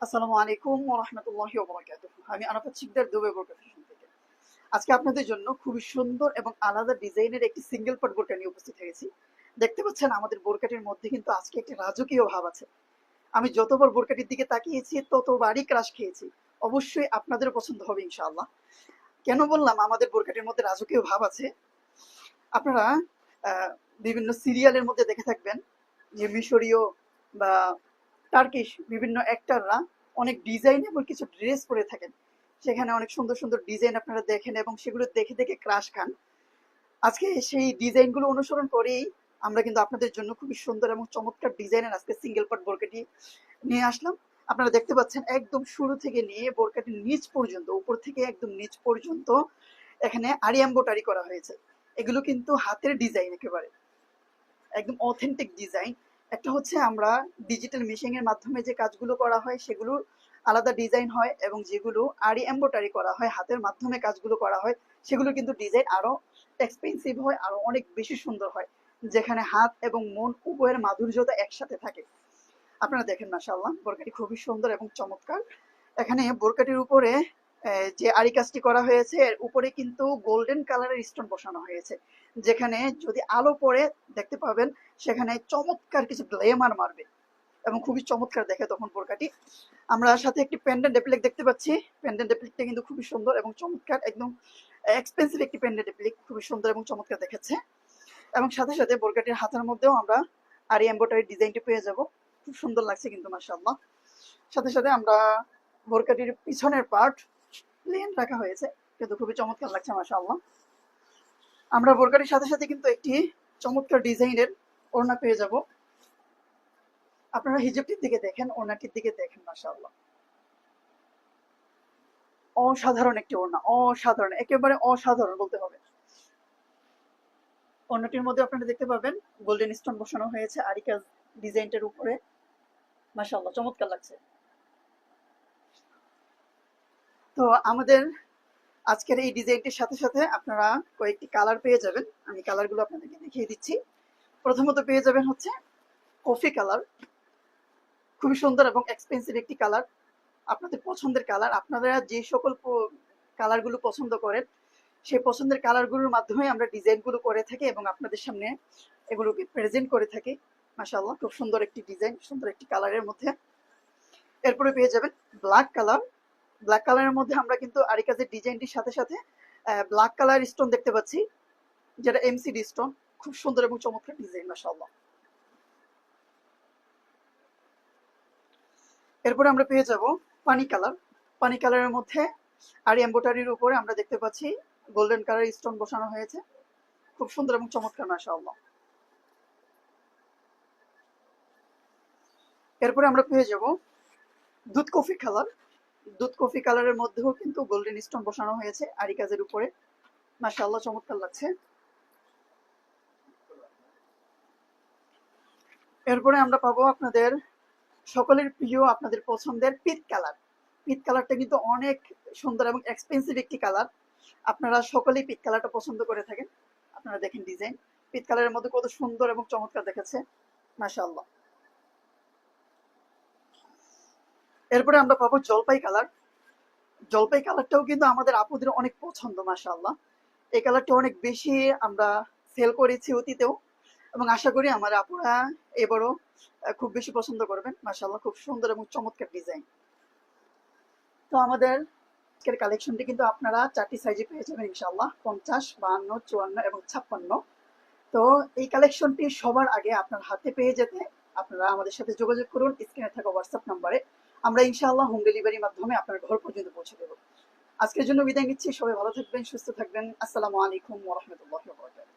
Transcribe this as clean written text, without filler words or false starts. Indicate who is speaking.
Speaker 1: আসসালামু আলাইকুম ওয়া রাহমাতুল্লাহি ওয়া বারাকাতুহু। আমি আরাফাত শিকদার দুবাই বোরকা ফ্যাশন থেকে। আজকে আপনাদের জন্য খুবই সুন্দর এবং আলাদা ডিজাইনের একটি সিঙ্গেল পার্ট বোরকা নিয়ে উপস্থিত হয়েছি। দেখতে পাচ্ছেন আমাদের বোরকাটির মধ্যে কিন্তু আজকে একটি রাজকীয় ভাব আছে। আমি যতবার বোরকাটির দিকে তাকিয়েছি ততবারই ক্রাশ খেয়েছি। অবশ্যই আপনাদেরও পছন্দ হবে ইনশাআল্লাহ। কেন বললাম আমাদের বোরকাটির মধ্যে রাজকীয় ভাব আছে? আপনারা বিভিন্ন সিরিয়ালের মধ্যে দেখে থাকবেন যে মিশরীয় বা টার্কিশ বিভিন্ন অ্যাক্টররা অনেক ডিজাইনেবল কিছু ড্রেস পরে থাকেন। সেখানে অনেক সুন্দর সুন্দর ডিজাইন আপনারা দেখেন এবং সেগুলো দেখে দেখে ক্রাশ খান। আজকে সেই ডিজাইনগুলো অনুসরণ করেই আমরা কিন্তু আপনাদের জন্য খুবই সুন্দর এবং চমৎকার ডিজাইনের আজকে সিঙ্গেল পার্ট বোরকাটি নিয়ে আসলাম। আপনারা দেখতে পাচ্ছেন একদম শুরু থেকে নিয়ে বোরকাটির নিচ পর্যন্ত, উপর থেকে একদম নিচ পর্যন্ত এখানে আরি এম্বোটারি করা হয়েছে। এগুলো কিন্তু হাতের ডিজাইন, একেবারে একদম অথেন্টিক ডিজাইন। একটা হচ্ছে আমরা ডিজিটাল মেশিং এর মাধ্যমে যে কাজগুলো করা হয় সেগুলোর আলাদা ডিজাইন হয়, এবং যেগুলো আরি এম্বোটারি করা হয় হাতের মাধ্যমে কাজগুলো করা হয় সেগুলো কিন্তু ডিজাইন আরো এক্সপেন্সিভ হয়, আরো অনেক বেশি সুন্দর হয়, যেখানে হাত এবং মন উভয়ের মাধুর্যতা একসাথে থাকে। আপনারা দেখেন মাশাআল্লাহ বোরকাটি খুবই সুন্দর এবং চমৎকার। এখানে বোরকাটির উপরে যে আরি কাজটি করা হয়েছে এর উপরে কিন্তু গোল্ডেন কালারের স্টোন বসানো হয়েছে, যেখানে যদি আলো পড়ে দেখতে পাবেন সেখানে চমৎকার কিছু গ্লেমার মারবে এবং খুবই চমৎকার দেখে তখন বোরকাটি। আমরা সাথে একটি পেন্ডেন্ট অ্যাপ্লিক দেখতে পাচ্ছি। পেন্ডেন্ট অ্যাপ্লিকটা কিন্তু খুবই সুন্দর এবং চমৎকার, একদম এক্সপেন্সিভ একটি পেন্ডেন্ট অ্যাপ্লিক, খুবই সুন্দর এবং চমৎকার দেখাচ্ছে। এবং সাথে সাথে বোরকাটির হাতের মধ্যেও আমরা আরি এম্বোটারি ডিজাইনটি পেয়ে যাব। খুব সুন্দর লাগছে কিন্তু মাশাআল্লাহ। সাথে সাথে আমরা বোরকাটির পিছনের পার্ট প্লেন রাখা হয়েছে, কিন্তু খুবই চমৎকার লাগছে মাশাআল্লাহ। আমরা বোরকাটির সাথে সাথে কিন্তু একটি চমৎকার ডিজাইনের ওড়না পেয়ে যাব। আপনারা হিজাবটির দিকে দেখেন, ওড়নাটির দিকে দেখেন, মাশাআল্লাহ অসাধারণ একটি ওড়না, অসাধারণ, একেবারে অসাধারণ বলতে হবে। ওড়নাটির মধ্যে আপনারা দেখতে পাবেন গোল্ডেন স্টোন বসানো হয়েছে আরিকাজ ডিজাইনটার উপরে। মাশাআল্লাহ চমৎকার লাগছে। তো আমাদের আজকের এই ডিজাইনটির সাথে সাথে আপনারা কয়েকটি কালার পেয়ে যাবেন। আমি কালারগুলো আপনাদেরকে দেখিয়ে দিচ্ছি। প্রথমত পেয়ে যাবেন হচ্ছে কফি কালার, খুবই সুন্দর এবং এক্সপেন্সিভ একটি কালার, আপনাদের পছন্দের কালার। আপনারা যে সকল কালারগুলো পছন্দ করেন সেই পছন্দের কালারগুলোর মাধ্যমে আমরা ডিজাইনগুলো করে থাকি এবং আপনাদের সামনে এগুলোকে প্রেজেন্ট করে থাকি। মাশাআল্লাহ খুব সুন্দর একটি ডিজাইন, সুন্দর একটি কালারের মধ্যে। এরপরে পেয়ে যাবেন ব্ল্যাক কালার। ব্ল্যাক কালারের মধ্যে আমরা কিন্তু আরিকাজের ডিজাইনটির সাথে সাথে ব্ল্যাক কালার স্টোন দেখতে পাচ্ছি, যেটা এমসিডি স্টোন, খুব সুন্দর এবং চমৎকার ডিজাইন মাশাআল্লাহ। এরপরে আমরা পেয়ে যাব পানি কালার। পানি কালারের মধ্যে আরি এম্বোটারির উপরে আমরা দেখতে পাচ্ছি গোল্ডেন কালার স্টোন বসানো হয়েছে, খুব সুন্দর এবং চমৎকার মাশাআল্লাহ। এরপরে আমরা পেয়ে যাব দুধ কফি কালার। দুধ কফি কালারের মধ্যেও কিন্তু গোল্ডেন স্টোন বসানো হয়েছে আরি কাজের উপরে, মাশাআল্লাহ চমৎকার লাগছে। এরপরে আমরা পাবো আপনাদের সকলের প্রিয়, আপনাদের পছন্দের পিট কালার। পিট কালারটা কিন্তু অনেক সুন্দর এবং এক্সপেন্সিভ একটি কালার। আপনারা সকলেই পিট কালারটা পছন্দ করে থাকেন। আপনারা দেখেন ডিজাইন পিট কালারের মধ্যে কত সুন্দর এবং চমৎকার দেখাচ্ছে মাশাআল্লাহ। এরপরে আমরা পাবো জলপাই কালার। জলপাই কালারটাও কিন্তু আমাদের আপুদের অনেক পছন্দ মাশাআল্লাহ। এই কালারটা অনেক বেশি আমরা সেল করেছি অতীতেও, এবং আশা করি আমার আপুরা এবারও খুব বেশি পছন্দ করবেন মাশাআল্লাহ। খুব সুন্দর এবং চমৎকার ডিজাইন। তো আমাদের আজকের কালেকশনটি কিন্তু আপনারা 4টি সাইজে পেয়ে যাবেন ইনশাআল্লাহ, 50, 52, 54 এবং 56। তো এই কালেকশনটি সবার আগে আপনার হাতে পেয়ে যেতে আপনারা আমাদের সাথে যোগাযোগ করুন স্ক্রিনে থাকা হোয়াটসঅ্যাপ নাম্বারে। আমরা ইনশাআল্লাহ হোম ডেলিভারির মাধ্যমে আপনার ঘর পর্যন্ত পৌঁছে দেব। আজকের জন্য বিদায় নিচ্ছি। সবাই ভালো থাকবেন, সুস্থ থাকবেন। আসসালামু আলাইকুম ওয়া রাহমাতুল্লাহি ওয়া বারাকাতুহু।